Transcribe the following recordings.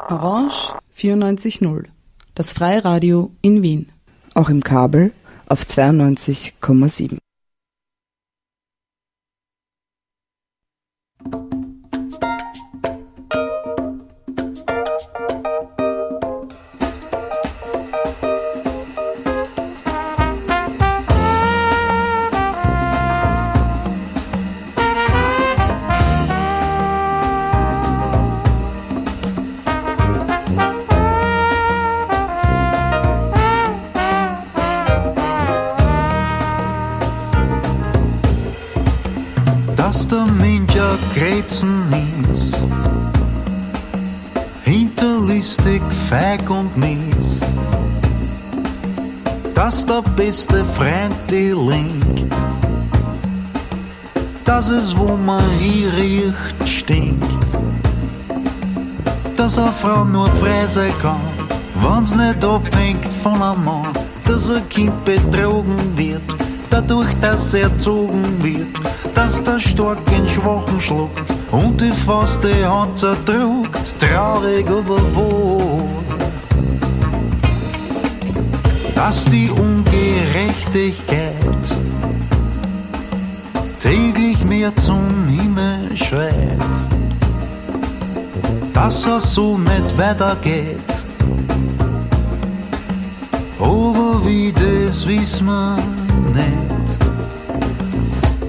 Orange 94.0, das Freiradio in Wien. Auch im Kabel auf 92,7. Dass der Mensch ein Grätzen ist, hinterlistig, feig und mies, dass der beste Freund die linkt, dass es, wo man riecht, stinkt, dass eine Frau nur frei sein kann, wenn's nicht abhängt von einem Mann, dass ein Kind betrogen wird, dadurch, dass er erzogen wird, dass der Stark den Schwachen schluckt und die Faust die Hand zerdrückt, traurig aber wohl. Dass die Ungerechtigkeit täglich mehr zum Himmel schreit, dass es so nicht weitergeht, aber wie das wissen wir nicht.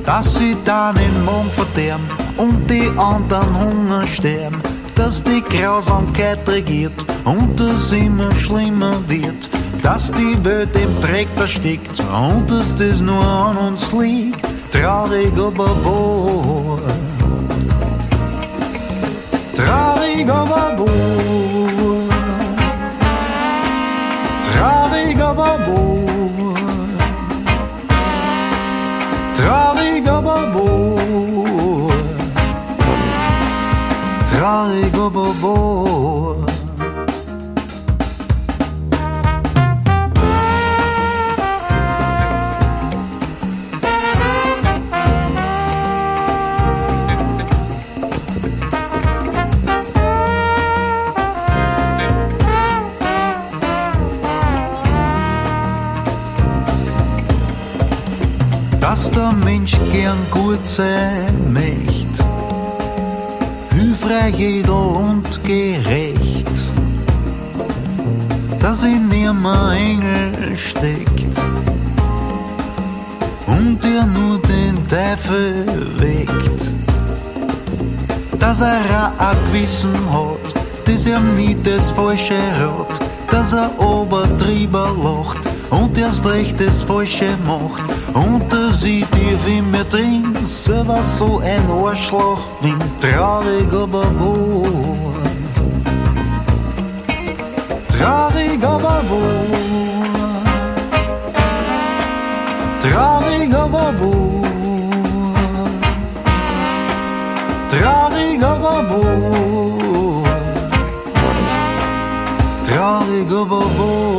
Dass sie dann den Morgen verderben und die anderen Hunger sterben, dass die Grausamkeit regiert und es immer schlimmer wird, dass die Welt im Dreck erstickt und dass das nur an uns liegt, traurig aber wohl. Traurig aber wohl. Traurig aber wohl. Traurig aber wohl, traurig aber wohl. Dass der Mensch gern gut sein möcht, hilfreich, edel und gerecht, dass in ihm ein Engel steckt und er nur den Teufel weckt, dass er ein Gewissen hat, das ihm nie das Falsche rät, dass er übertrieber lacht und erst recht das Falsche macht. Und da sieht tief in mir drin, selber so ein Arschloch bin, traurig aber wohl. Traurig aber wohl. Traurig aber wohl. Traurig aber wohl. Traurig aber wohl.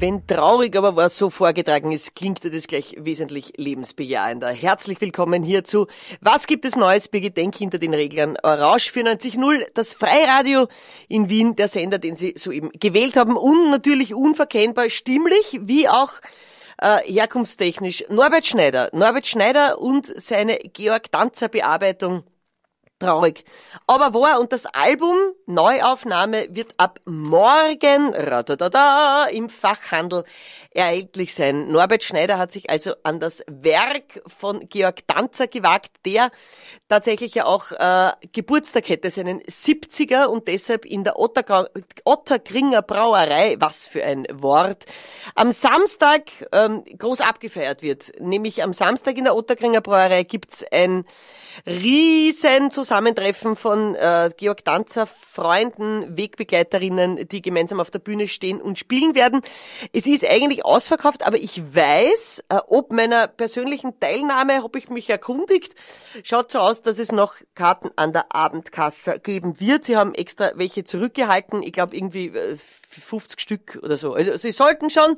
Wenn traurig aber was so vorgetragen ist, klingt das gleich wesentlich lebensbejahender. Herzlich willkommen hierzu. Was gibt es Neues? Birgit Denk hinter den Reglern. Rausch 94.0, das Freiradio in Wien, der Sender, den Sie soeben gewählt haben. Und natürlich unverkennbar stimmlich, wie auch herkunftstechnisch Norbert Schneider. Norbert Schneider und seine Georg-Danzer-Bearbeitung. Traurig. Aber wahr, und das Album Neuaufnahme wird ab morgen im Fachhandel erhältlich sein. Norbert Schneider hat sich also an das Werk von Georg Danzer gewagt, der tatsächlich ja auch Geburtstag hätte, seinen 70er, und deshalb in der Otterkringer Brauerei, was für ein Wort, am Samstag groß abgefeiert wird. Nämlich am Samstag in der Otterkringer Brauerei gibt's ein riesen Zusammentreffen von Georg Danzer Freunden, Wegbegleiterinnen, die gemeinsam auf der Bühne stehen und spielen werden. Es ist eigentlich ausverkauft, aber ich weiß, ob meiner persönlichen Teilnahme, habe ich mich erkundigt, schaut so aus, dass es noch Karten an der Abendkasse geben wird. Sie haben extra welche zurückgehalten, ich glaube irgendwie 50 Stück oder so. Also Sie sollten schon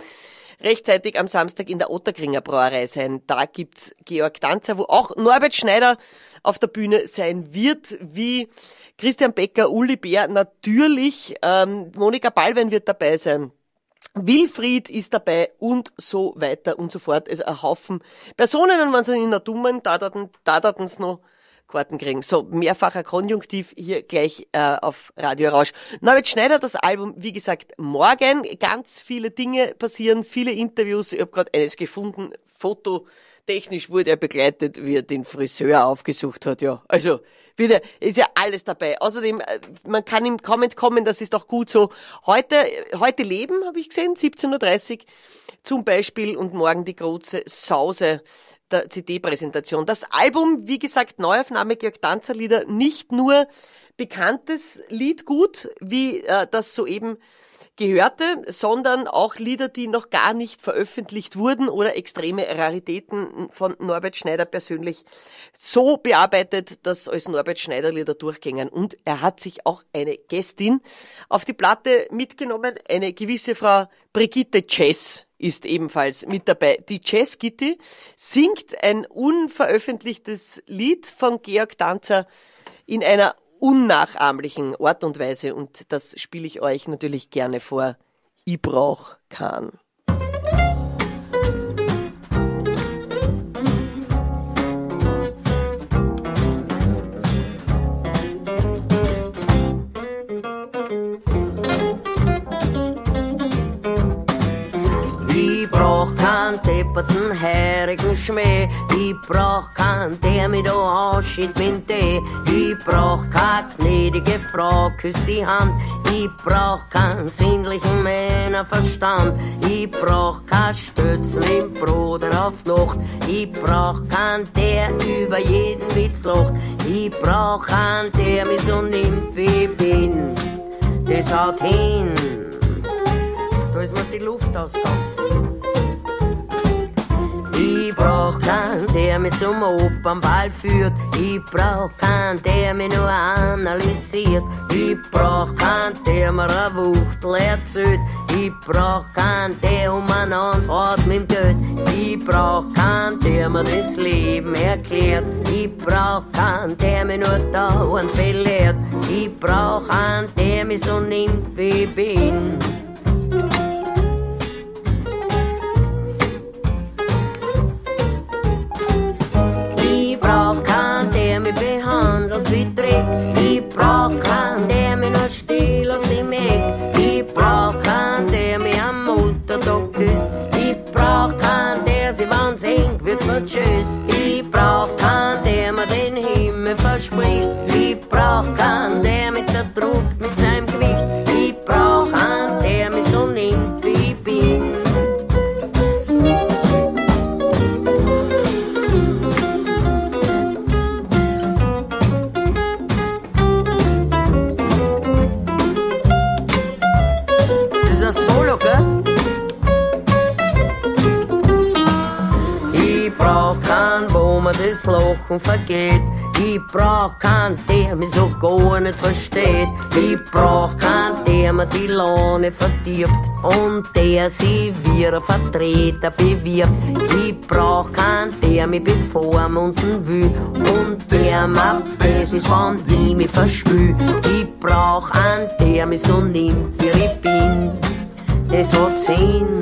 rechtzeitig am Samstag in der Otterkringer Brauerei sein. Da gibt's Georg Danzer, wo auch Norbert Schneider auf der Bühne sein wird, wie Christian Becker, Uli Bär, natürlich, Monika Ballwein wird dabei sein. Wilfried ist dabei und so weiter und so fort. Also ein Haufen Personen, und wenn sie in der Dummen, da daten's noch Karten kriegen. So, mehrfacher Konjunktiv hier gleich auf Radio Rausch. Norbert Schneider, das Album, wie gesagt, morgen. Ganz viele Dinge passieren, viele Interviews. Ich habe gerade eines gefunden, fototechnisch wurde er begleitet, wie er den Friseur aufgesucht hat. Ja, also wieder, ist ja alles dabei. Außerdem, man kann ihm kaum entkommen, das ist doch gut so. Heute Leben, habe ich gesehen, 17.30 Uhr zum Beispiel, und morgen die große Sause der CD-Präsentation. Das Album, wie gesagt, Neuaufnahme Georg Danzer Lieder, nicht nur bekanntes Lied gut, wie das soeben gehörte, sondern auch Lieder, die noch gar nicht veröffentlicht wurden oder extreme Raritäten von Norbert Schneider persönlich so bearbeitet, dass als Norbert Schneider Lieder durchgängen. Und er hat sich auch eine Gästin auf die Platte mitgenommen, eine gewisse Frau Brigitte Chess ist ebenfalls mit dabei. Die Chess-Gitti singt ein unveröffentlichtes Lied von Georg Danzer in einer unnachahmlichen Art und Weise, und das spiele ich euch natürlich gerne vor. Ich brauch keinen. Depperten, heirigen Schmäh. Ich brauch keinen, der mich da anschied mit Tee. Ich brauch keine gnädige Frau, küsst die Hand. Ich brauch keinen sinnlichen Männerverstand. Ich brauch kein Stützen im Brot oder auf die Nacht. Ich brauch keinen, der über jeden Witz lacht. Ich brauch keinen, der mich so nimmt, wie ich bin. Das haut hin, da ist mir die Luft ausgegangen. Ich brauch keinen, der mich zum Opernball führt. Ich brauch keinen, der mich nur analysiert. Ich brauch keinen, der mir eine Wuchtel erzählt. Ich brauch keinen, der umeinander haut mit dem Geld. Ich brauch keinen, der mir das Leben erklärt. Ich brauch keinen, der mich nur dauernd belehrt. Ich brauch einen, der mich so nimmt, wie ich bin. Ich brauch keinen, der mich behandelt wie Dreck. Ich brauch keinen, der mich nur still aus dem Eck. Ich brauch keinen, der mich am Muttertag küsst. Ich brauch keinen, der sich wenn's eng wird vertschüsst. Ich brauch keinen, der mir den Himmel verspricht. Ich brauch keinen, der mich zerdrückt mit seinem Gewicht. Ich brauch einen, der mich so nimmt, wie ich bin. Solo, gell? Ich brauch keinen, wo mir das Lachen vergeht. Ich brauch keinen, der mich so gar nicht versteht. Ich brauch keinen, der mir die Laune verdirbt und der sie wie ein Vertreter bewirbt. Ich brauch keinen, der mich bevormunden will und der mir besser ist, wenn ich mich verspül. Ich brauch einen, der mich so nimmt, wie ich bin. Das hat Sinn.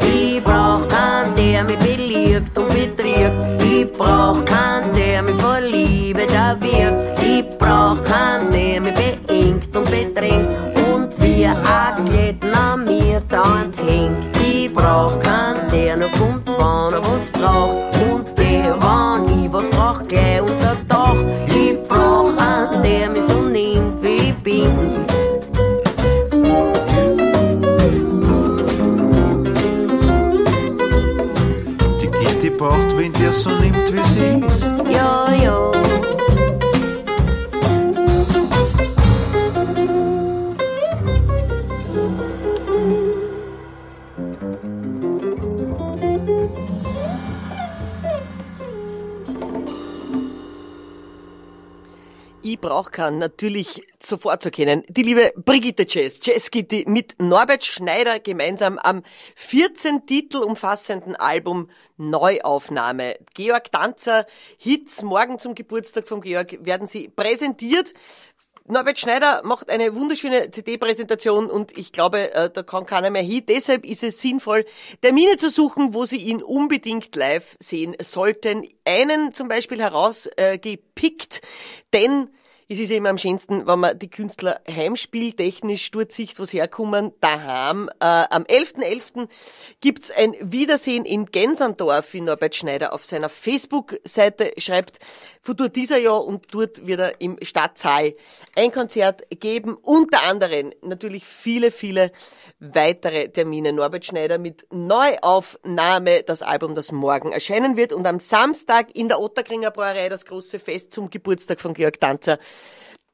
Ich brauch keinen, der mich beliebt und betrügt. Ich brauch keinen, der mich vor Liebe da wirkt. Ich brauch keinen, der mich beengt und bedrängt und wie ein Glätten an mir dauernd hängt. Ich brauch keinen, der nur kommt, wenn er was braucht und der, wenn ich was brauch, gleich untertaucht. Ich brauch einen, der mich so nimmt, wie ich bin. Die braucht wen, der so nimmt, wie sie ist. Ja, ja. Ich brauch keinen, natürlich sofort zu kennen. Die liebe Brigitte Jazzkitty mit Norbert Schneider gemeinsam am 14 Titel umfassenden Album Neuaufnahme. Georg Danzer Hits, morgen zum Geburtstag von Georg werden sie präsentiert. Norbert Schneider macht eine wunderschöne CD-Präsentation und ich glaube, da kann keiner mehr hin. Deshalb ist es sinnvoll, Termine zu suchen, wo Sie ihn unbedingt live sehen sollten. Einen zum Beispiel herausgepickt, denn es ist ja immer am schönsten, wenn man die Künstler heimspieltechnisch dort sieht, wo sie herkommen, daheim. Am 11.11. gibt's ein Wiedersehen in Gensandorf, wie Norbert Schneider auf seiner Facebook-Seite schreibt. Von dort dieser Jahr und dort wird er im Stadtsaal ein Konzert geben. Unter anderem natürlich viele, viele weitere Termine. Norbert Schneider mit Neuaufnahme, das Album, das morgen erscheinen wird. Und am Samstag in der Otterkringer Brauerei das große Fest zum Geburtstag von Georg Danzer.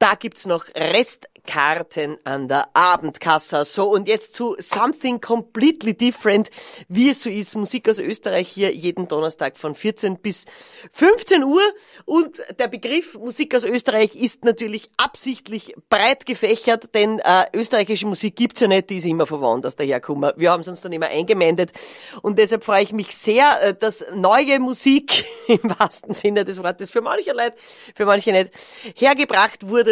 Da gibt's noch Restkarten an der Abendkasse. So, und jetzt zu Something Completely Different, wie es so ist. Musik aus Österreich hier jeden Donnerstag von 14 bis 15 Uhr. Und der Begriff Musik aus Österreich ist natürlich absichtlich breit gefächert, denn österreichische Musik gibt's ja nicht, die ist immer von woanders daherkommen. Wir haben es uns dann immer eingemeindet. Und deshalb freue ich mich sehr, dass neue Musik im wahrsten Sinne des Wortes für manche Leute, für manche nicht, hergebracht wurde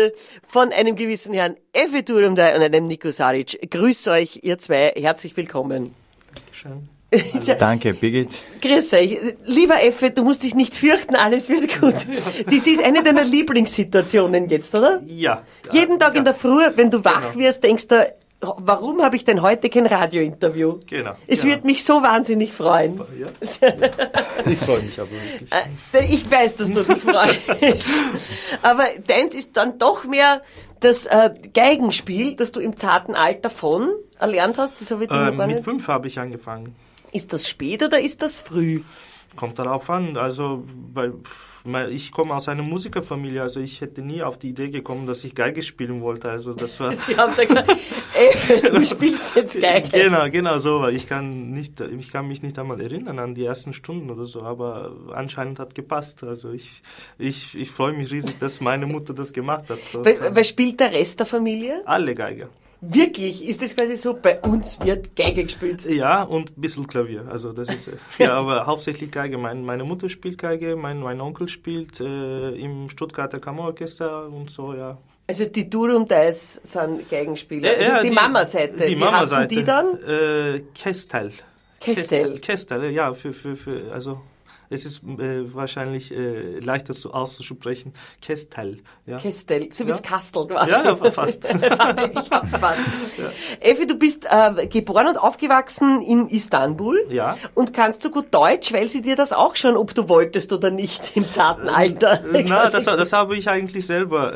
von einem gewissen Herrn Effe Turumdai und einem Nico Saric. Grüß euch, ihr zwei. Herzlich willkommen. Dankeschön. Danke, Birgit. Grüß euch. Lieber Effe, du musst dich nicht fürchten, alles wird gut. Das ist eine deiner Lieblingssituationen jetzt, oder? Ja. Jeden Tag in der Früh, wenn du wach wirst, denkst du, warum habe ich denn heute kein Radiointerview? Genau. Es wird mich so wahnsinnig freuen. Ja. Ich freue mich aber wirklich. Ich weiß, dass du dich freust. Aber deins ist dann doch mehr das Geigenspiel, das du im zarten Alter von erlernt hast. Das habe ich mit 5 habe ich angefangen. Ist das spät oder ist das früh? Kommt darauf an. Also ich komme aus einer Musikerfamilie, also ich hätte nie auf die Idee gekommen, dass ich Geige spielen wollte. Also das war. Sie haben da gesagt, du spielst jetzt Geige. Genau so. Ich kann mich nicht einmal erinnern an die ersten Stunden oder so, aber anscheinend hat gepasst. Also ich freue mich riesig, dass meine Mutter das gemacht hat. Wer spielt der Rest der Familie? Alle Geiger. Wirklich? Ist das quasi so, bei uns wird Geige gespielt? Ja, und ein bisschen Klavier. Also das ist ja, aber hauptsächlich Geige. Meine Mutter spielt Geige, mein Onkel spielt im Stuttgarter Kammerorchester und so, ja. Also die Turumdais sind Geigenspieler. Also die Mama-Seite. Wie heißen die dann? Kestel. Kestel, ja, also es ist wahrscheinlich leichter auszusprechen. Kestel. Ja. Kestel, so wie das Kastel quasi. Ja, fast. Ich hab's fast. Ja. Effe, du bist geboren und aufgewachsen in Istanbul. Ja. Und kannst so gut Deutsch, weil sie dir das auch schon, ob du wolltest oder nicht, im zarten Alter. Na, das habe ich eigentlich selber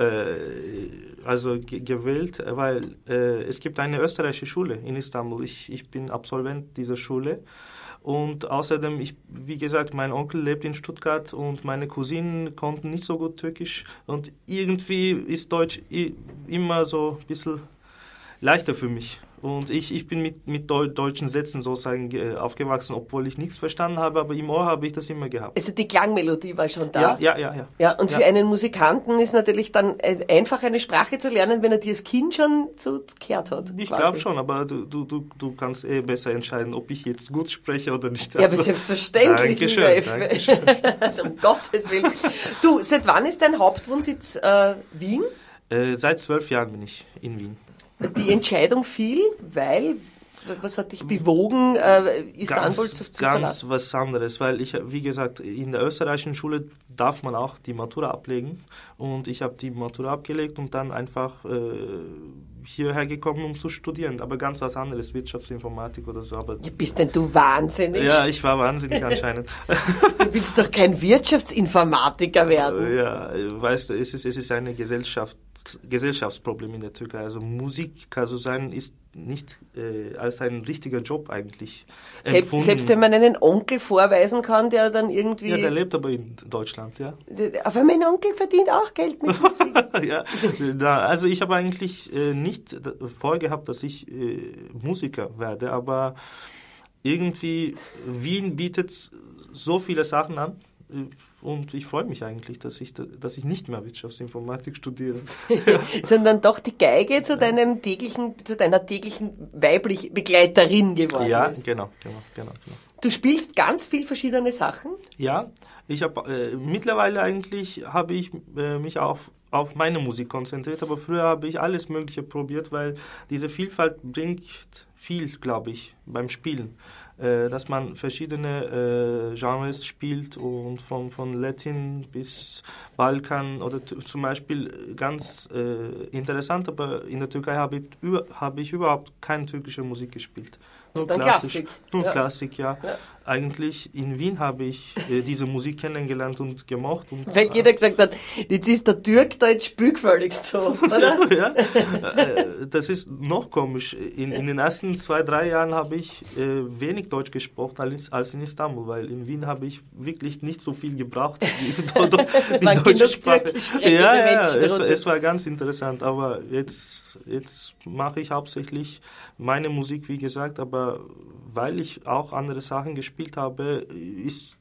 gewählt, weil es gibt eine österreichische Schule in Istanbul. Ich bin Absolvent dieser Schule. Und außerdem, wie gesagt, mein Onkel lebt in Stuttgart und meine Cousinen konnten nicht so gut Türkisch. Und irgendwie ist Deutsch immer so ein bisschen leichter für mich. Und ich bin mit deutschen Sätzen sozusagen aufgewachsen, obwohl ich nichts verstanden habe, aber im Ohr habe ich das immer gehabt. Also die Klangmelodie war schon da. Ja. Ja, und für einen Musikanten ist natürlich dann einfach eine Sprache zu lernen, wenn er die als Kind schon so gehört hat. Ich glaube schon, aber du kannst besser entscheiden, ob ich jetzt gut spreche oder nicht. Ja, aber selbstverständlich. Dankeschön. Um Gottes Willen. Du, seit wann ist dein Hauptwohnsitz Wien? Seit 12 Jahren bin ich in Wien. Die Entscheidung fiel, weil, was hat dich bewogen, Istanbul zu verlassen? Ganz was anderes, weil ich, wie gesagt, in der österreichischen Schule darf man auch die Matura ablegen und ich habe die Matura abgelegt und dann einfach hierher gekommen, um zu studieren, aber ganz was anderes, Wirtschaftsinformatik oder so. Aber ja, bist denn du wahnsinnig? Ja, ich war wahnsinnig anscheinend. Du willst doch kein Wirtschaftsinformatiker werden. Ja, weißt du, es ist ein Gesellschaftsproblem in der Türkei. Also Musiker zu sein ist nicht als ein richtiger Job eigentlich empfunden. Selbst wenn man einen Onkel vorweisen kann, der dann irgendwie... Ja, der lebt aber in Deutschland, ja. Aber mein Onkel verdient auch Geld mit Musik. Ja, also ich habe eigentlich nicht vorgehabt, dass ich Musiker werde, aber irgendwie Wien bietet so viele Sachen an. Und ich freue mich eigentlich, dass ich nicht mehr Wirtschaftsinformatik studiere. Sondern doch die Geige zu deiner täglichen weiblichen Begleiterin geworden ist. Ja, genau. Du spielst ganz viel verschiedene Sachen? Ja, ich habe mittlerweile eigentlich habe ich mich auf meine Musik konzentriert, aber früher habe ich alles Mögliche probiert, weil diese Vielfalt bringt viel, glaube ich, beim Spielen. Dass man verschiedene Genres spielt und von Latin bis Balkan oder zum Beispiel ganz interessant, aber in der Türkei habe ich überhaupt keine türkische Musik gespielt. Nur Klassik. Nur Klassik, ja. Eigentlich in Wien habe ich diese Musik kennengelernt und gemocht. Und, weil jeder gesagt hat, jetzt ist der Türk da jetzt spielgefälligst so, oder? Ja, das ist noch komisch. In den ersten 2-3 Jahren habe ich wenig Deutsch gesprochen als in Istanbul, weil in Wien habe ich wirklich nicht so viel gebraucht, die deutsche Sprache. Ja, es war ganz interessant, aber jetzt mache ich hauptsächlich meine Musik, wie gesagt, aber weil ich auch andere Sachen gespielt habe, ist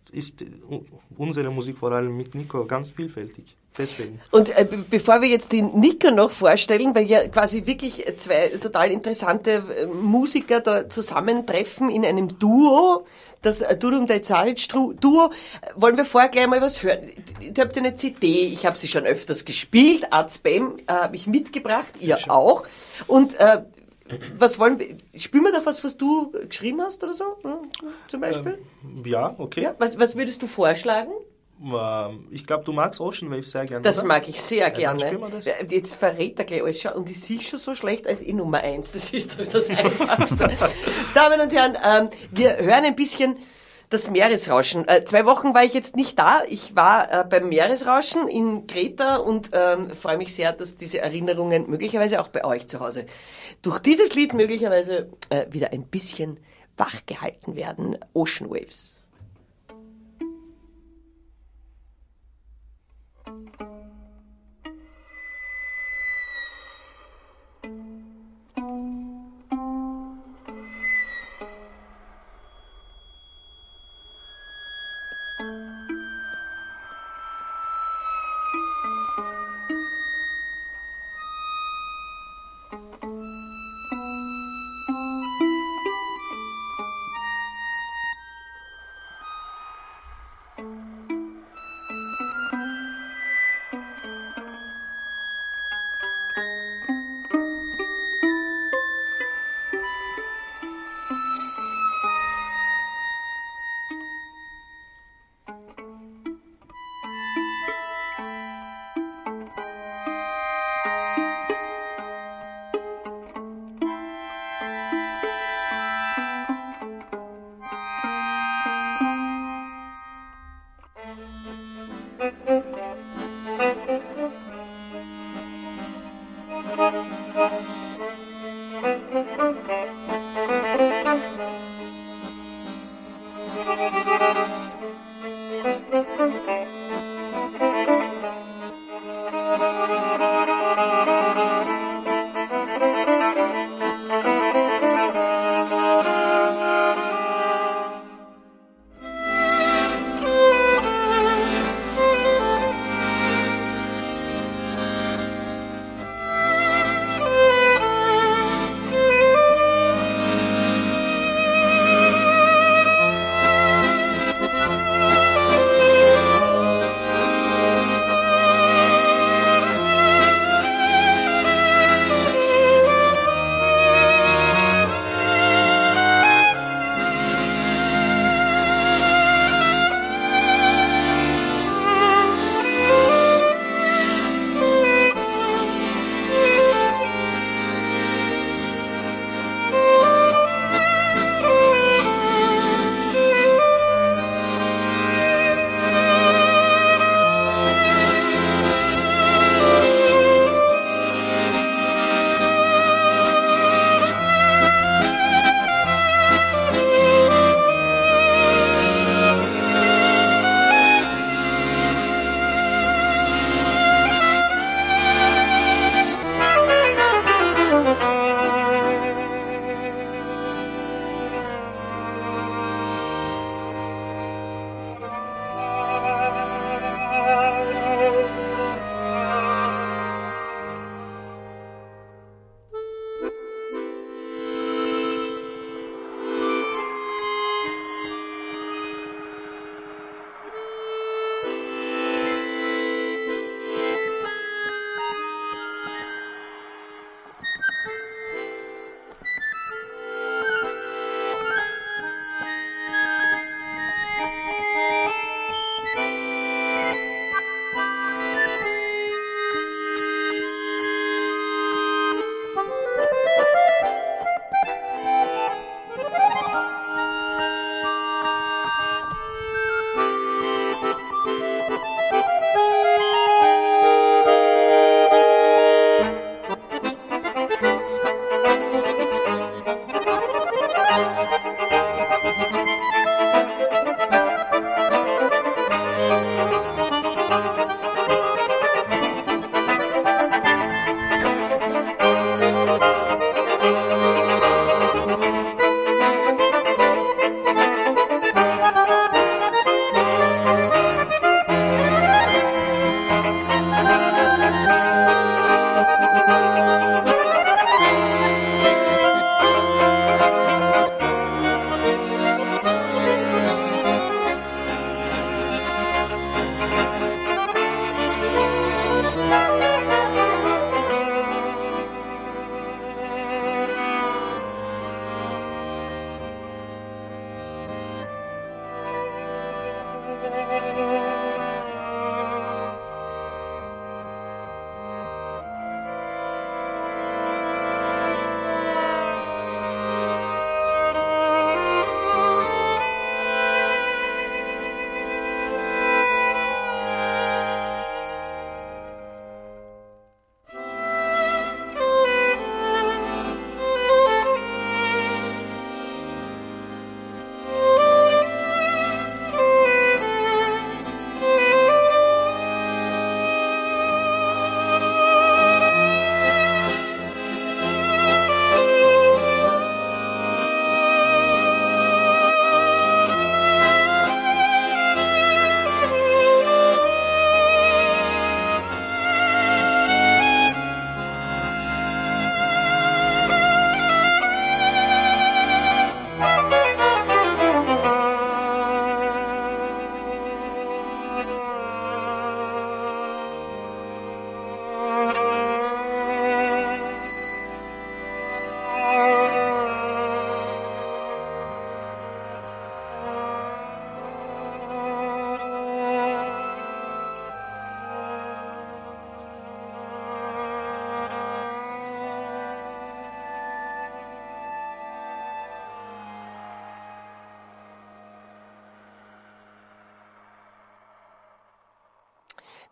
unsere Musik vor allem mit Nico ganz vielfältig. Deswegen. Und bevor wir jetzt den Nico noch vorstellen, weil ja quasi wirklich zwei total interessante Musiker da zusammentreffen in einem Duo, das Durum Dej Caric Duo, wollen wir vorher gleich mal was hören. Ich habt eine CD, ich habe sie schon öfters gespielt, Art Spam habe ich mitgebracht, ihr auch. Und was wollen wir, spielen wir da was du geschrieben hast oder so, zum Beispiel? Ja, okay. Ja, was würdest du vorschlagen? Ich glaube, du magst Ocean Waves sehr gerne, Das oder? mag ich sehr gerne. Dann spielen wir das. Jetzt verrät er gleich alles schon. Und ich sehe schon so schlecht als Nummer 1. Das ist doch das Einfachste. Damen und Herren, wir hören ein bisschen das Meeresrauschen. 2 Wochen war ich jetzt nicht da. Ich war beim Meeresrauschen in Kreta und freue mich sehr, dass diese Erinnerungen möglicherweise auch bei euch zu Hause durch dieses Lied möglicherweise wieder ein bisschen wachgehalten werden. Ocean Waves.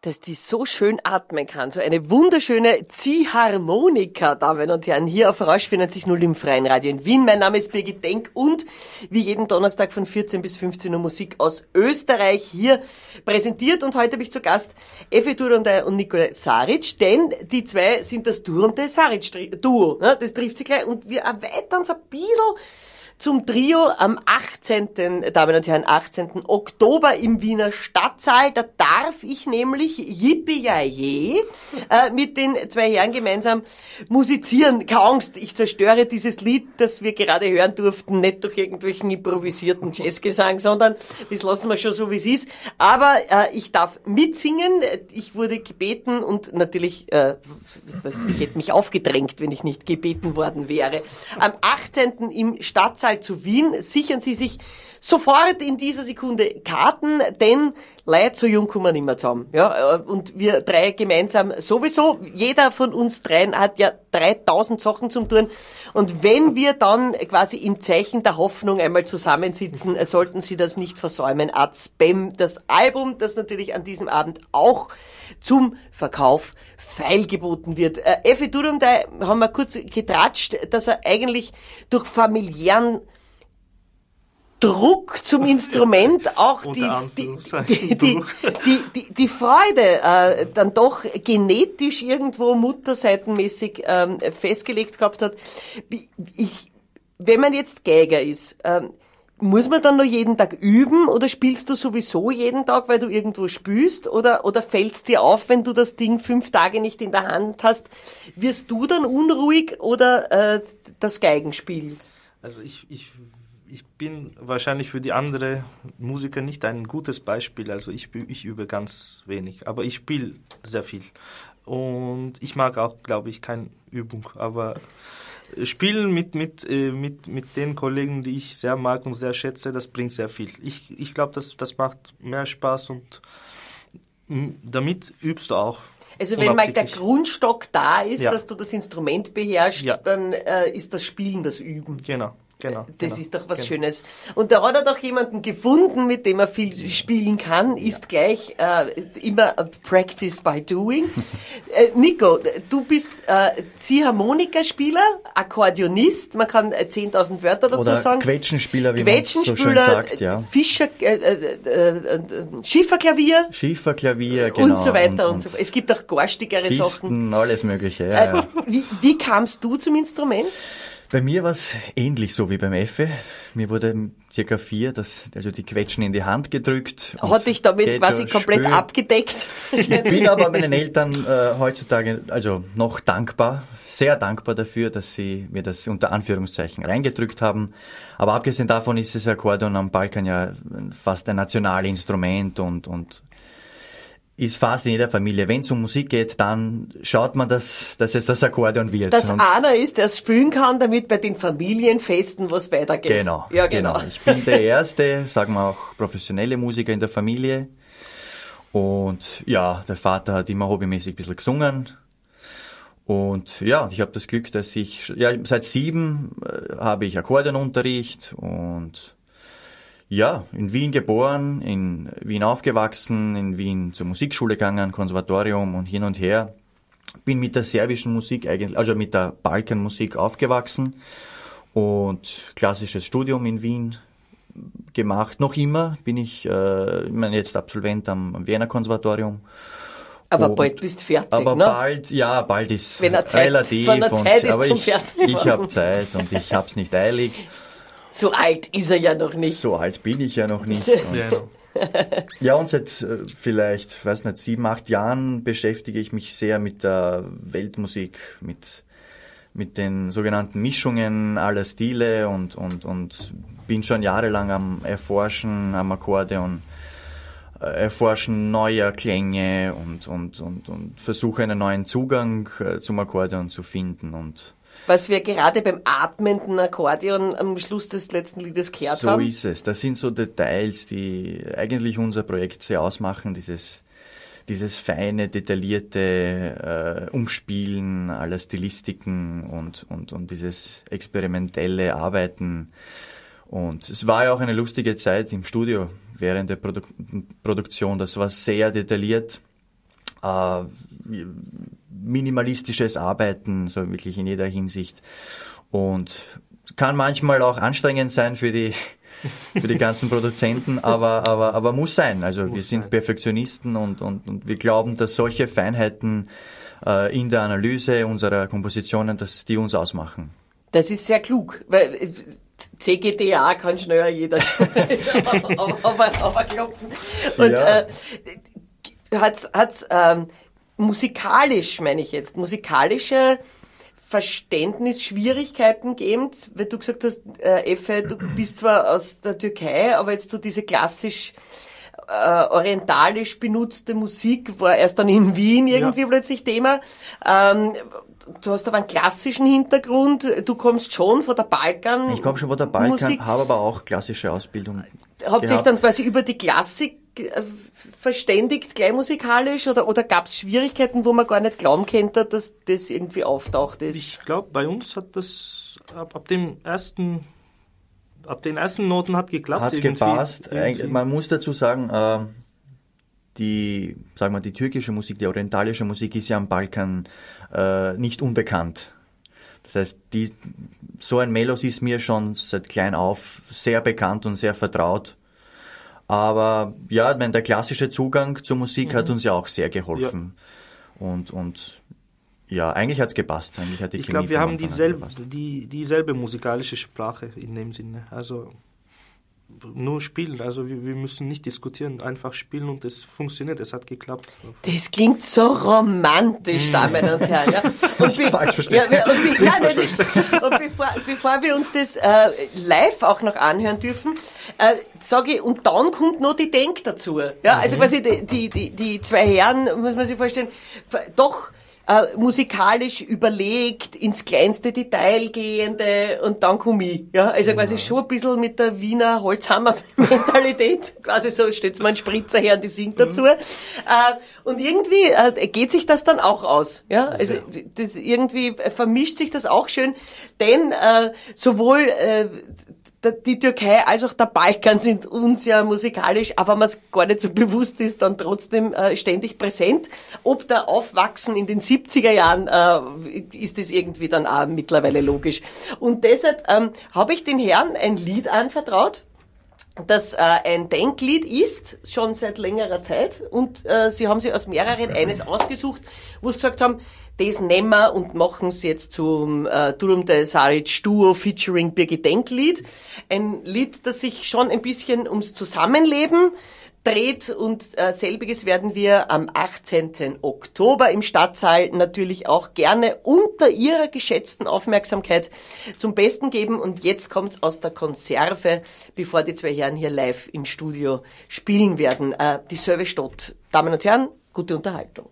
dass die so schön atmen kann. So eine wunderschöne Ziehharmonika, Damen und Herren, hier auf Rausch 94.0 im Freien Radio in Wien. Mein Name ist Birgit Denk und wie jeden Donnerstag von 14 bis 15 Uhr Musik aus Österreich hier präsentiert. Und heute habe ich zu Gast Effi Durunde und Nikolai Saric, denn die zwei sind das Durunde-Saric-Duo. Das trifft sich gleich und wir erweitern es ein bisschen zum Trio am 18. Damen und Herren, 18. Oktober im Wiener Stadtsaal. Da darf ich nämlich Yippie-Yay mit den zwei Herren gemeinsam musizieren. Keine Angst, ich zerstöre dieses Lied, das wir gerade hören durften, nicht durch irgendwelchen improvisierten Jazzgesang, sondern das lassen wir schon so, wie es ist. Aber ich darf mitsingen. Ich wurde gebeten und natürlich, ich hätte mich aufgedrängt, wenn ich nicht gebeten worden wäre. Am 18. im Stadtsaal zu Wien. Sichern Sie sich sofort in dieser Sekunde Karten, denn Leute so jung kommen nicht mehr zusammen. Ja, und wir drei gemeinsam sowieso. Jeder von uns dreien hat ja 3000 Sachen zum tun. Und wenn wir dann quasi im Zeichen der Hoffnung einmal zusammensitzen, sollten Sie das nicht versäumen. Art Spam, das Album, das natürlich an diesem Abend auch zum Verkauf feilgeboten wird. Effi Durum, da haben wir kurz getratscht, dass er eigentlich durch familiären Druck zum Instrument auch die Freude dann doch genetisch irgendwo mutterseitenmäßig festgelegt gehabt hat. Wenn man jetzt Geiger ist, muss man dann noch jeden Tag üben oder spielst du sowieso jeden Tag, weil du irgendwo spielst oder fällt's dir auf, wenn du das Ding 5 Tage nicht in der Hand hast? Wirst du dann unruhig oder das Geigenspiel? Also ich bin wahrscheinlich für die anderen Musiker nicht ein gutes Beispiel. Also ich übe ganz wenig, aber ich spiele sehr viel. Und ich mag auch, glaube ich, keine Übung, aber Spielen mit den Kollegen, die ich sehr mag und sehr schätze, das bringt sehr viel. Ich glaube, das macht mehr Spaß und damit übst du auch. Also wenn mal der Grundstock da ist, dass du das Instrument beherrschst, dann ist das Spielen das Üben. Genau. Das ist doch was Schönes. Und da hat er doch jemanden gefunden, mit dem er viel spielen kann, ist gleich immer Practice by Doing. Nico, du bist Ziehharmonikaspieler, Akkordeonist, man kann 10.000 Wörter dazu oder sagen. Quetschenspieler, wie man so schön sagt, ja. Fischer, Schifferklavier. Schifferklavier, genau. Und so weiter und so fort. Es gibt auch garstigere Pisten, Sachen. alles Mögliche, ja. Wie kamst du zum Instrument? Bei mir war es ähnlich so wie beim Effe. Mir wurde circa 4, also die Quetschen in die Hand gedrückt. Hat dich damit quasi komplett spüren. Abgedeckt? Ich bin aber meinen Eltern heutzutage also noch dankbar, sehr dankbar dafür, dass sie mir das unter Anführungszeichen reingedrückt haben. Aber abgesehen davon ist das Akkordeon am Balkan ja fast ein Nationalinstrument und ist fast in jeder Familie. Wenn es um Musik geht, dann schaut man, dass es das Akkordeon wird. Dass einer ist, der es spielen kann, damit bei den Familienfesten was weitergeht. Genau, ja, genau. Ich bin der erste, sagen wir auch, professionelle Musiker in der Familie. Und ja, der Vater hat immer hobbymäßig ein bisschen gesungen. Und ja, ich habe das Glück, dass seit 7 habe ich Akkordeonunterricht und ja, in Wien geboren, in Wien aufgewachsen, in Wien zur Musikschule gegangen, Konservatorium und hin und her. Bin mit der serbischen Musik eigentlich, also mit der Balkanmusik aufgewachsen und klassisches Studium in Wien gemacht. Noch immer bin ich jetzt Absolvent am Wiener Konservatorium. Aber bald bist du fertig, aber ne? Bald ist wenn relativ. Aber ich habe Zeit und ich hab's nicht eilig. So alt ist er ja noch nicht. So alt bin ich ja noch nicht. Ja, und seit vielleicht, 7, 8 Jahren beschäftige ich mich sehr mit der Weltmusik, mit den sogenannten Mischungen aller Stile und bin schon jahrelang am Erforschen am Akkordeon, erforschen neuer Klänge und versuche einen neuen Zugang zum Akkordeon zu finden und was wir gerade beim atmenden Akkordeon am Schluss des letzten Liedes gehört haben. So ist es. Das sind so Details, die eigentlich unser Projekt sehr ausmachen. Dieses feine, detaillierte Umspielen aller Stilistiken und dieses experimentelle Arbeiten. Und es war ja auch eine lustige Zeit im Studio während der Produktion. Das war sehr detailliert. minimalistisches Arbeiten, so wirklich in jeder Hinsicht. Und kann manchmal auch anstrengend sein für die ganzen Produzenten, aber muss sein. Also wir sind Perfektionisten und wir glauben, dass solche Feinheiten in der Analyse unserer Kompositionen, dass die uns ausmachen. Das ist sehr klug, weil CGDA kann schneller jeder aber klopfen. Und hat's musikalisch, meine ich jetzt, musikalische Verständnisschwierigkeiten gegeben, weil du gesagt hast, Effe, du bist zwar aus der Türkei, aber jetzt so diese klassisch orientalisch benutzte Musik war erst dann in Wien irgendwie plötzlich Thema. Du hast aber einen klassischen Hintergrund, du kommst schon von der Balkan. Ich komme schon von der Balkan, habe aber auch klassische Ausbildung. Habt ihr euch dann quasi über die Klassik verständigt, gleich musikalisch, oder gab es Schwierigkeiten, wo man gar nicht glauben könnte, dass das irgendwie auftaucht ist? Ich glaube, bei uns hat das ab den ersten Noten hat geklappt. Hat's gepasst. Man muss dazu sagen, die türkische Musik, die orientalische Musik ist ja am Balkan nicht unbekannt. Das heißt, so ein Melos ist mir schon seit klein auf sehr bekannt und sehr vertraut. Aber ja, der klassische Zugang zur Musik hat uns ja auch sehr geholfen. Ja. Und ja, eigentlich hat's gepasst. Eigentlich hat die Ich glaube, wir haben dieselbe musikalische Sprache in dem Sinne. Also nur spielen, also wir müssen nicht diskutieren, einfach spielen und es funktioniert, es hat geklappt. Das klingt so romantisch, Damen und Herren. Ja. Und bevor wir uns das live auch noch anhören dürfen, sage ich, und dann kommt noch die Denk dazu. Ja, also quasi die zwei Herren, muss man sich vorstellen, doch musikalisch überlegt, ins kleinste Detail gehende, und dann komme ich. Ja, also quasi schon ein bisschen mit der Wiener Holzhammer-Mentalität. Quasi so, stellt man einen Spritzer her und die singt dazu. Und irgendwie geht sich das dann auch aus. Ja, also das irgendwie vermischt sich das auch schön, denn sowohl die Türkei als auch der Balkan sind uns ja musikalisch, aber man es gar nicht so bewusst ist, dann trotzdem ständig präsent. Ob da Aufwachsen in den 70er Jahren ist das irgendwie dann auch mittlerweile logisch. Und deshalb habe ich den Herren ein Lied anvertraut, das ein Denklied ist, schon seit längerer Zeit. Und sie haben sich aus mehreren eines ausgesucht, wo sie gesagt haben, das nehmen wir und machen es jetzt zum Durumde Saric Duo featuring Birgit Denklied. Ein Lied, das sich schon ein bisschen ums Zusammenleben dreht, und selbiges werden wir am 18. Oktober im Stadtsaal natürlich auch gerne unter Ihrer geschätzten Aufmerksamkeit zum Besten geben. Und jetzt kommt's aus der Konserve, bevor die zwei Herren hier live im Studio spielen werden. Die Service-Stadt. Damen und Herren, gute Unterhaltung.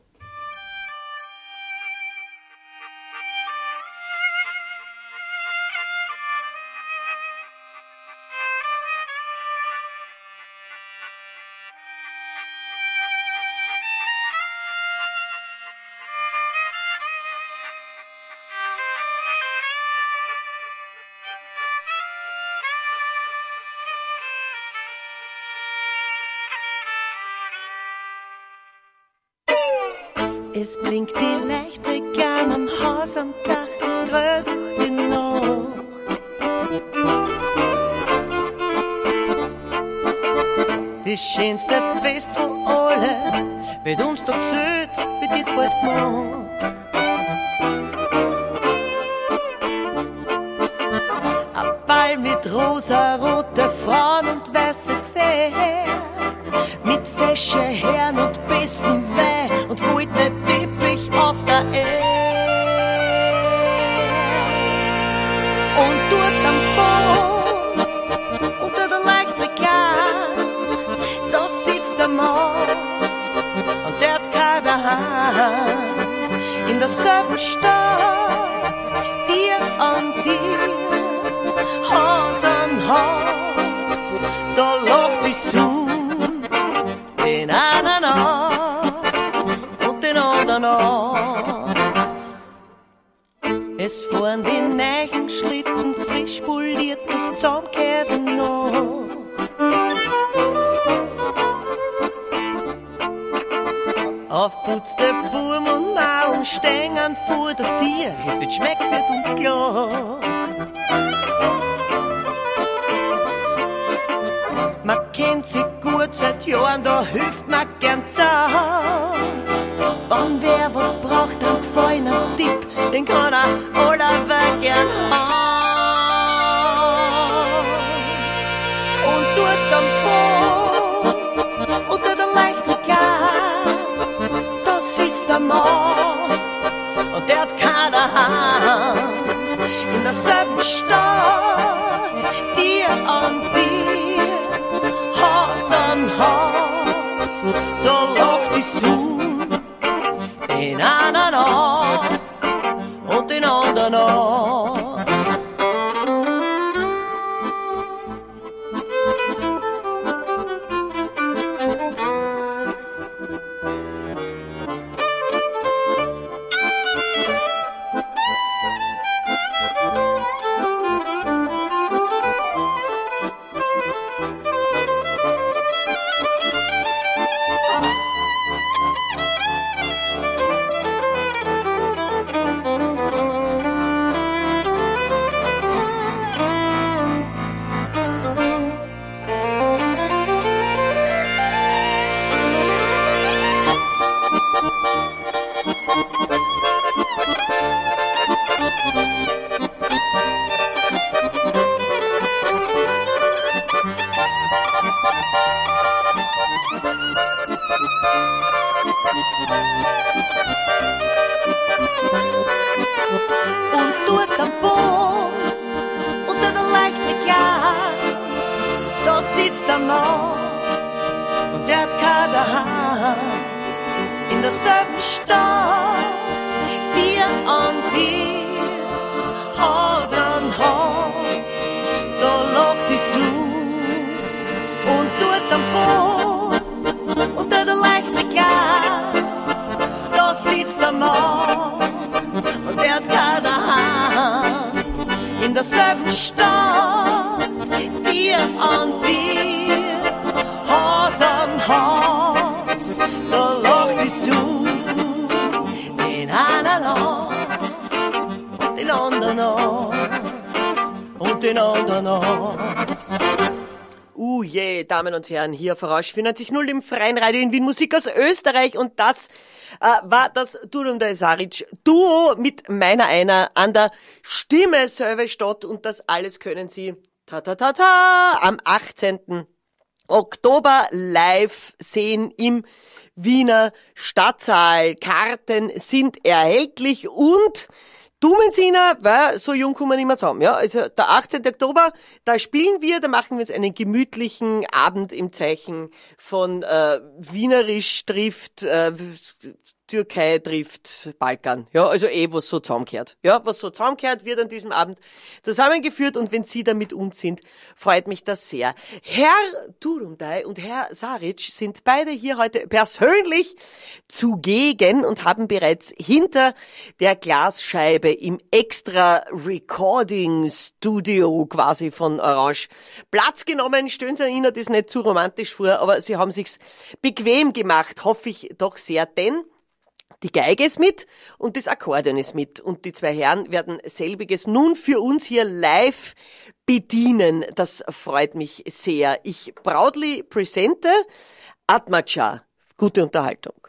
Es blinkt die Lichtreklame am Haus am Dach, grell durch die Nacht. Das schönste Fest von allen wird uns erzählt, wird jetzt bald gemacht. Ein Ball mit rosa-rote Frauen und weiße Pferd, mit fesche Herren und besten Wein und goldene Teppich auf der Erde. Und dort am Boden, unter der Lichtreklame, da sitzt der Mann und der hat kein daheim. In derselben Stadt, dir an dir, Haus an Haus, da lacht die Sonne den einen an und den anderen aus. Es fahren die neuen Schlitten frisch poliert durch zusammengekehrte Nacht. Aufputzte Wurm und Maulen stehen vor der Tür. Es wird schmeckfett und klar. Man kennt sich gut seit Jahren, da hilft man gern zusammen. Wenn wer was braucht, einen gefallenen Tipp, den kann er Oliver gern haben. Und dort am Boden, unter der Leichtregal, da sitzt der Mann und der hat keine Hand. In derselben Stadt, dir an dir, Haus an Haus, da lacht die Sonne, den einen an und den anderen aus. Und dort am Boden, unter der Leichtregal, da sitzt der Mann und der hat keine Hand. In derselben Stadt, dir an dir, Haus an Haus, da lacht die Sonne. Und dort am Boden, unter der Leichtregal, da sitzt der Mann und der hat keine Hand. In derselben Stadt, dir an dir, Haus an Haus, da lacht die Sonne, den einen an und den anderen aus und den anderen aus. Damen und Herren, hier auf Rausch 94.0 im Freien Radio in Wien, Musik aus Österreich, und das war das Durumdai Saric Duo mit meiner einer an der Stimme selber statt, und das alles können Sie am 18. Oktober live sehen im Wiener Stadtsaal. Karten sind erhältlich und dummen Sie ihnen, weil so jung kommen wir nicht mehr zusammen. Ja, also der 18. Oktober, da spielen wir, da machen wir uns einen gemütlichen Abend im Zeichen von Wienerisch trifft Türkei trifft Balkan. Ja, also was so zusammengehört. Ja, was so zusammengehört, wird an diesem Abend zusammengeführt, und wenn Sie da mit uns sind, freut mich das sehr. Herr Durumdai und Herr Saric sind beide hier heute persönlich zugegen und haben bereits hinter der Glasscheibe im extra Recording Studio quasi von Orange Platz genommen. Stellen Sie Ihnen das nicht zu romantisch vor, aber Sie haben sich's bequem gemacht, hoffe ich doch sehr, denn die Geige ist mit und das Akkordeon ist mit, und die zwei Herren werden selbiges nun für uns hier live bedienen. Das freut mich sehr. Ich proudly presente Atmaca. Gute Unterhaltung.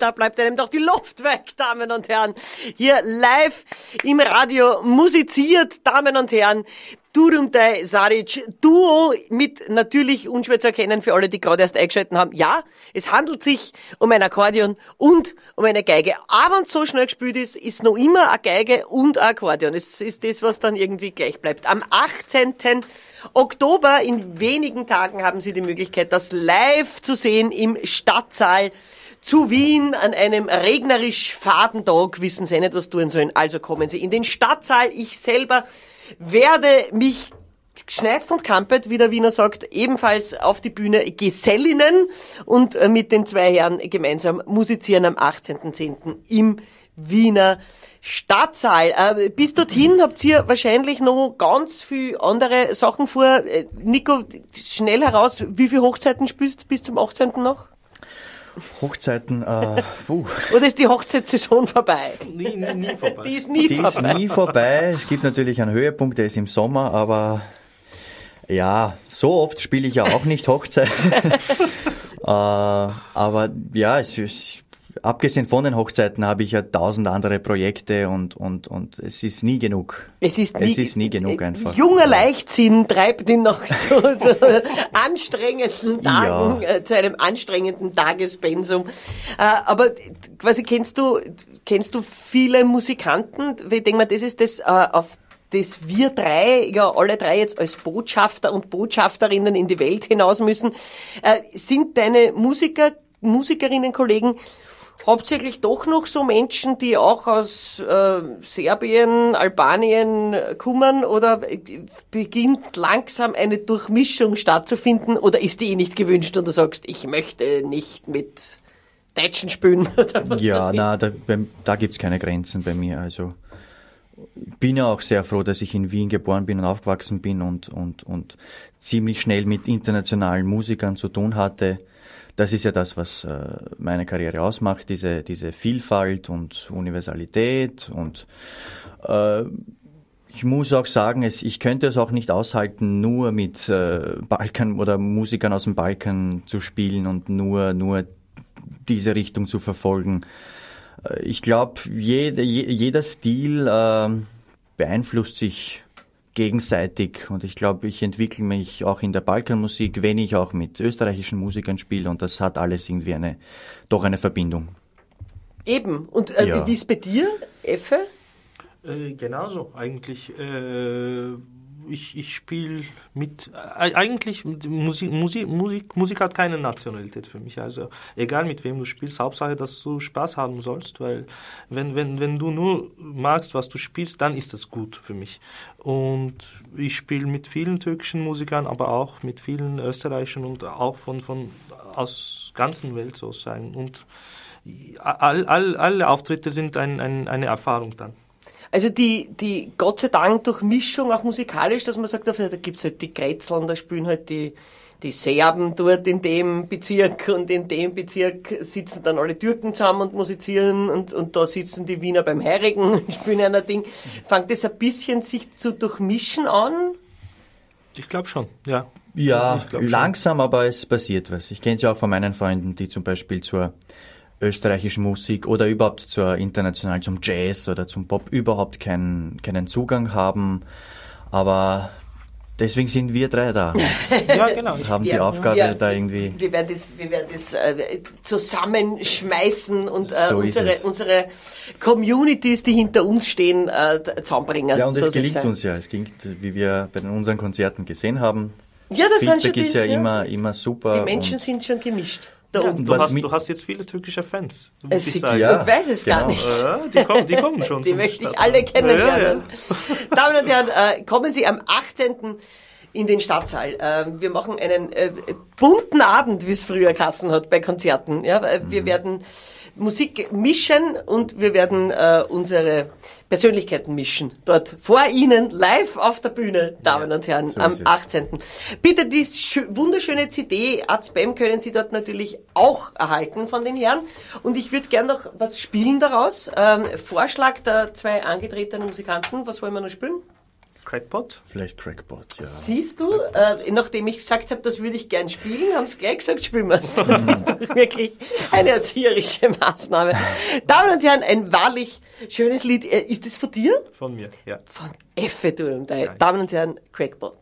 da bleibt einem doch die Luft weg, Damen und Herren. Hier live im Radio musiziert, Damen und Herren. Durumtai Saric, Duo mit natürlich unschwer zu erkennen für alle, die gerade erst eingeschaltet haben. Ja, es handelt sich um ein Akkordeon und um eine Geige. Aber wenn es so schnell gespielt ist noch immer eine Geige und ein Akkordeon. Es ist das, was dann irgendwie gleich bleibt. Am 18. Oktober, in wenigen Tagen, haben Sie die Möglichkeit, das live zu sehen im Stadtsaal zu Wien an einem regnerisch faden Tag. Wissen Sie nicht, was tun sollen. Also kommen Sie in den Stadtsaal. Ich selber werde mich geschneizt und kampert, wie der Wiener sagt, ebenfalls auf die Bühne gesellinnen und mit den zwei Herren gemeinsam musizieren am 18.10. im Wiener Stadtsaal. Bis dorthin habt ihr wahrscheinlich noch ganz viele andere Sachen vor. Nico, schnell heraus, wie viele Hochzeiten spielst du bis zum 18. noch? Hochzeiten, Oder ist die Hochzeitssaison vorbei? Nie vorbei. Die ist nie vorbei. ist nie vorbei. Es gibt natürlich einen Höhepunkt, der ist im Sommer, aber ja, so oft spiele ich ja auch nicht Hochzeiten. Aber ja, abgesehen von den Hochzeiten habe ich ja 1000 andere Projekte und es ist nie genug. Es ist nie genug einfach. Junger Leichtsinn treibt ihn noch zu anstrengenden Tagen, zu einem anstrengenden Tagespensum. Aber quasi kennst du viele Musikanten? Ich denke mal, das ist das, auf das wir drei, ja alle drei jetzt als Botschafter und Botschafterinnen in die Welt hinaus müssen. Sind deine Musikerinnen, Kollegen hauptsächlich doch noch so Menschen, die auch aus Serbien, Albanien kommen, oder beginnt langsam eine Durchmischung stattzufinden, oder ist die nicht gewünscht und du sagst, ich möchte nicht mit Deutschen spielen? Oder was da gibt's keine Grenzen bei mir. Also ich bin ja auch sehr froh, dass ich in Wien geboren bin und aufgewachsen bin und ziemlich schnell mit internationalen Musikern zu tun hatte. Das ist ja das, was meine Karriere ausmacht, diese Vielfalt und Universalität. Und ich muss auch sagen, ich könnte es auch nicht aushalten, nur mit Balkan oder Musikern aus dem Balkan zu spielen und nur diese Richtung zu verfolgen. Ich glaube, jeder Stil beeinflusst sich gegenseitig und ich glaube, ich entwickle mich auch in der Balkanmusik, wenn ich auch mit österreichischen Musikern spiele, und das hat alles irgendwie doch eine Verbindung. Eben. Und wie ist bei dir, Effe? Genauso eigentlich. Ich spiele mit, eigentlich Musik hat keine Nationalität für mich, also egal mit wem du spielst, Hauptsache, dass du Spaß haben sollst, weil wenn du nur magst, was du spielst, dann ist das gut für mich. Und ich spiele mit vielen türkischen Musikern, aber auch mit vielen österreichischen und auch von aus ganzen Welt sozusagen, und alle Auftritte sind eine Erfahrung dann. Also die Gott sei Dank durch Mischung auch musikalisch, dass man sagt, da gibt's halt die Grätzeln, da spielen halt die Serben dort in dem Bezirk, und in dem Bezirk sitzen dann alle Türken zusammen und musizieren, und da sitzen die Wiener beim Heirigen und spielen ein Ding. Fängt das ein bisschen sich zu durchmischen an? Ich glaube schon, ja. Ja, langsam, aber es passiert was. Ich kenne es ja auch von meinen Freunden, die zum Beispiel zur österreichischen Musik oder überhaupt zum Jazz oder zum Pop überhaupt keinen Zugang haben, aber deswegen sind wir drei da. Ja, genau. Haben die Aufgabe da irgendwie. Wir werden das zusammenschmeißen und so unsere Communities, die hinter uns stehen, zusammenbringen. Ja, und es gelingt uns ja. Es gelingt, wie wir bei unseren Konzerten gesehen haben. Ja, das sind Feedback ist ja immer super. Die Menschen sind schon gemischt. Ja, du hast jetzt viele türkische Fans. Ich weiß es gar nicht. Die kommen schon. Die möchte ich alle kennenlernen. Ja. Damen und Herren, kommen Sie am 18. in den Stadtsaal. Wir machen einen bunten Abend, wie es früher geheißen hat bei Konzerten. Ja, wir werden Musik mischen und wir werden unsere Persönlichkeiten mischen. Dort vor Ihnen, live auf der Bühne, Damen und Herren, so am 18. Bitte die wunderschöne CD Azbem können Sie dort natürlich auch erhalten von den Herren. Und ich würde gerne noch was spielen daraus. Vorschlag der zwei angetretenen Musikanten. Was wollen wir noch spielen? Crackpot? Vielleicht Crackpot, ja. Siehst du, nachdem ich gesagt habe, das würde ich gern spielen, haben sie gleich gesagt, spielen wir es. Das ist doch wirklich eine erzieherische Maßnahme. Damen und Herren, ein wahrlich schönes Lied. Ist das von dir? Von mir, ja. Von Effe, du und dein. Damen und Herren, Crackpot.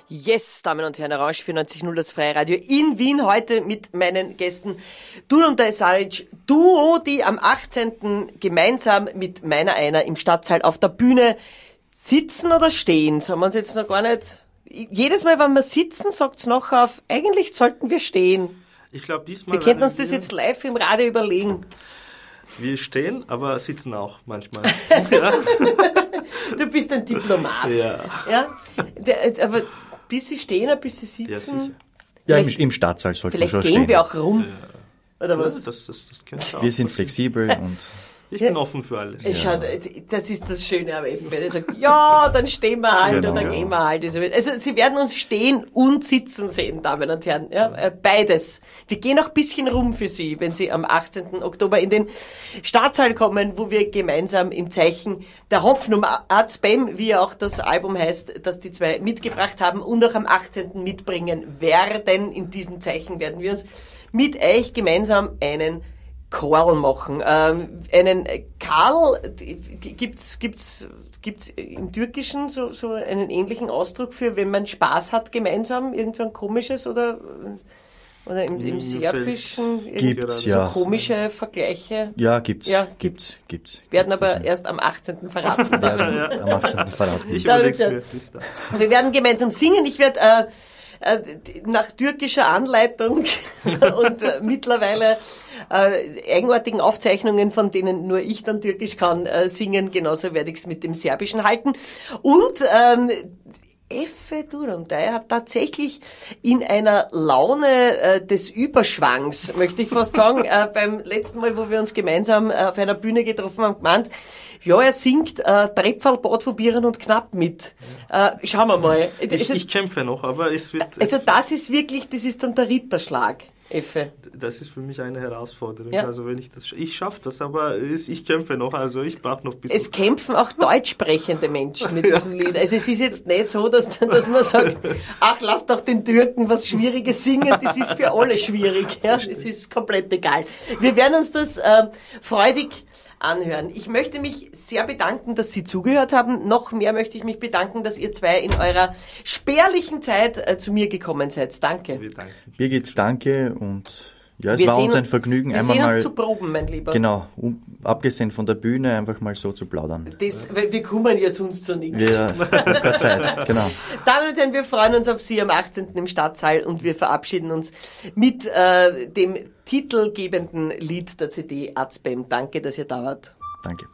Yes, Damen und Herren, Orange 94.0, das freie Radio in Wien, heute mit meinen Gästen Dun und der Esaric, Duo, die am 18. gemeinsam mit meiner einer im Stadtsaal auf der Bühne sitzen oder stehen. Sollen wir uns jetzt noch gar nicht... Jedes Mal, wenn wir sitzen, sagt's noch auf, eigentlich sollten wir stehen. Ich glaube, diesmal... Wir könnten uns das jetzt live im Radio überlegen. Wir stehen, aber sitzen auch manchmal. Ja. Du bist ein Diplomat. Ja. Aber bis sie stehen, ein bisschen sitzen. Ja, sicher. Ja, im Stadtsaal sollten wir schon stehen. Vielleicht gehen wir auch rum. Ja. Oder was? Das könnte auch wir sind flexibel und... Ich bin offen für alles. Schaut, das ist das Schöne am Effe. Er sagt, ja, dann stehen wir halt Genau. oder gehen wir halt. Also Sie werden uns stehen und sitzen sehen, Damen und Herren. Ja, beides. Wir gehen auch ein bisschen rum für Sie, wenn Sie am 18. Oktober in den Staatssaal kommen, wo wir gemeinsam im Zeichen der Hoffnung, Art Spam, wie auch das Album heißt, das die zwei mitgebracht haben und auch am 18. mitbringen werden. In diesem Zeichen werden wir uns mit euch gemeinsam einen Karl machen. Einen Karl, gibt's im Türkischen so einen ähnlichen Ausdruck für, wenn man Spaß hat gemeinsam, irgend so ein komisches oder im Serbischen Gibt's, so ja. komische Vergleiche? Ja, gibt's. Ja. Gibt's. Werden aber erst am 18. verraten. Am 18. verraten. Ich Da überleg's hab mir ich bis da. Wir werden gemeinsam singen. Ich werde nach türkischer Anleitung und mittlerweile eigenartigen Aufzeichnungen, von denen nur ich dann Türkisch kann, singen. Genauso werde ich es mit dem Serbischen halten. Und Effe Durumdai hat tatsächlich in einer Laune des Überschwangs, möchte ich fast sagen, beim letzten Mal, wo wir uns gemeinsam auf einer Bühne getroffen haben, gemeint, ja, er singt Trepferlbad von Bieren und Knapp mit. Schauen wir mal. Ich kämpfe noch, aber es wird... Also das ist wirklich, das ist dann der Ritterschlag, Effe. Das ist für mich eine Herausforderung. Ja. Also wenn ich schaffe das, aber ich kämpfe noch, also ich brauche noch ein bisschen. Es kämpfen auch deutsch sprechende Menschen mit diesem Lied. Also es ist jetzt nicht so, dass man sagt, ach, lass doch den Türken was Schwieriges singen, das ist für alle schwierig. Ja, das ist komplett egal. Wir werden uns das freudig anhören. Ich möchte mich sehr bedanken, dass Sie zugehört haben. Noch mehr möchte ich mich bedanken, dass ihr zwei in eurer spärlichen Zeit zu mir gekommen seid. Danke. Wir danken. Birgit, danke und ja, es Wir war sehen uns ein uns- Vergnügen, Wir einmal sehen uns mal, zu proben, mein Lieber. genau, abgesehen von der Bühne, einfach mal so zu plaudern. Wir kommen ja sonst zu nichts. Wir haben keine Zeit, genau. Damen und Herren, wir freuen uns auf Sie am 18. im Stadtsaal und wir verabschieden uns mit dem titelgebenden Lied der CD Azbem. Danke, dass ihr da wart. Danke.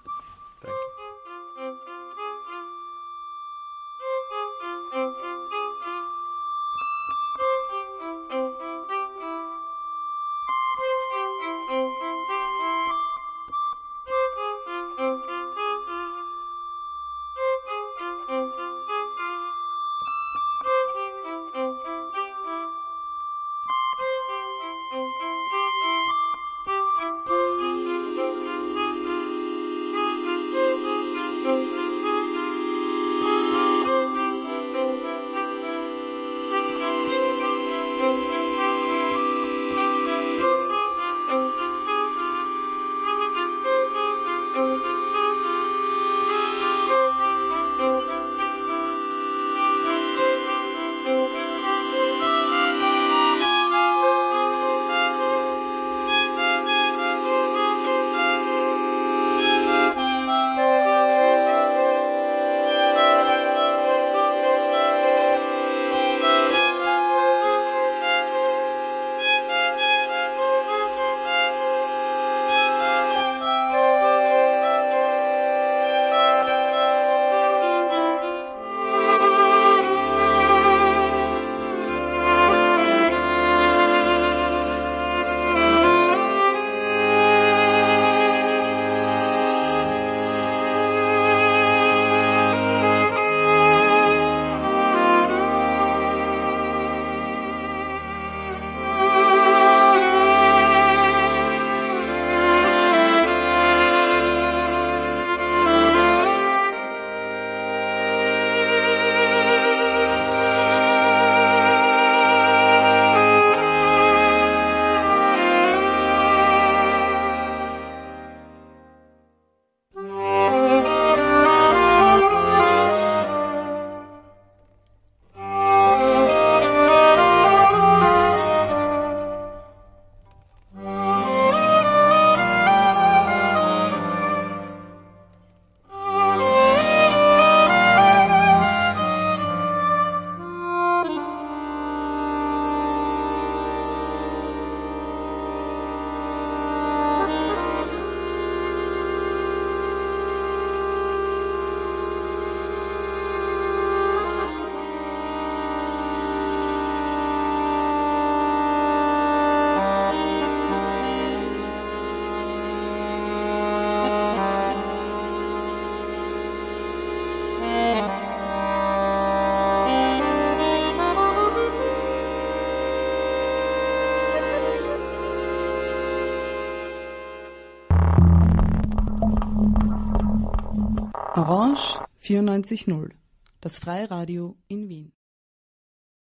Orange 94.0, das Freiradio in Wien.